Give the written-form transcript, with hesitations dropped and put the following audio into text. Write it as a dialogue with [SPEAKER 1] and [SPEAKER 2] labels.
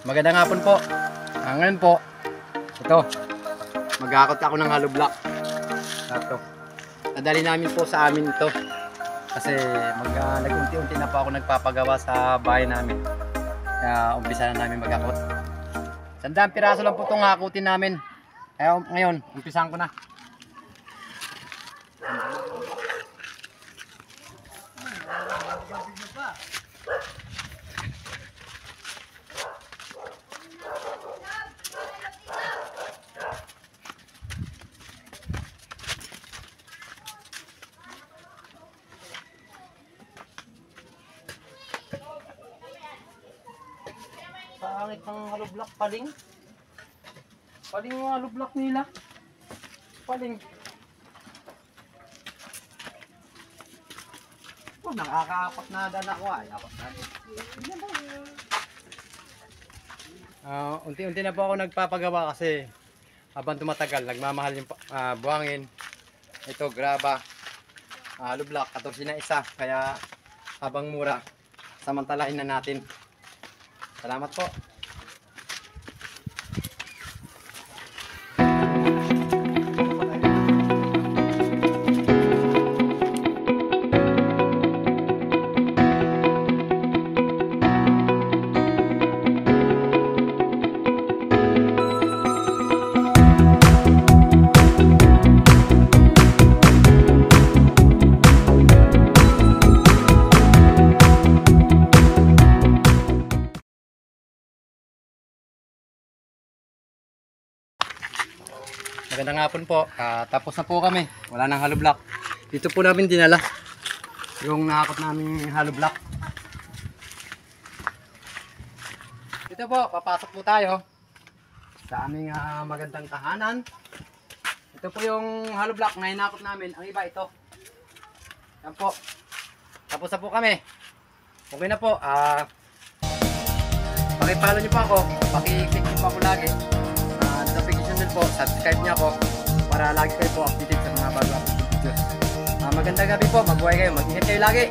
[SPEAKER 1] Magandang hapon po. Ngayon po, ito, mag-aakot ako ng hollow block. Ito. Nadali namin po sa amin ito. Kasi nag-unti-unti na po ako nagpapagawa sa bahay namin. Kaya umpisa na namin mag-akot. 100 piraso lang po itong hakutin namin. Kaya ngayon, umpisahan ko na. Pangit ng hollow block, paling. Paling yung hollow block nila. Paling. Oh, nakakaapat na dala ko ay. Unti-unti na po ako nagpapagawa kasi habang tumatagal, nagmamahal yung buhangin. Ito, graba. Hollow block, 14 na isa. Kaya habang mura, samantalahin na natin. Salamat po. Magandang hapon po. Tapos na po kami. Wala nang hollow block. Dito po namin dinala yung nakakot namin hollow block. Dito po, papasok po tayo sa aming magandang tahanan. Ito po yung hollow block na hinakot namin. Ang iba ito. Yan po. Tapos na po kami. Okay na po. Pakipalo nyo po ako. Pakiclick nyo po ako lagi. Notification din po. Subscribe nyo ako para lagi kayo po updated sa mga bago updated videos. Magandang gabi po. Mabuhay kayo. Mag-ingat kayo lagi.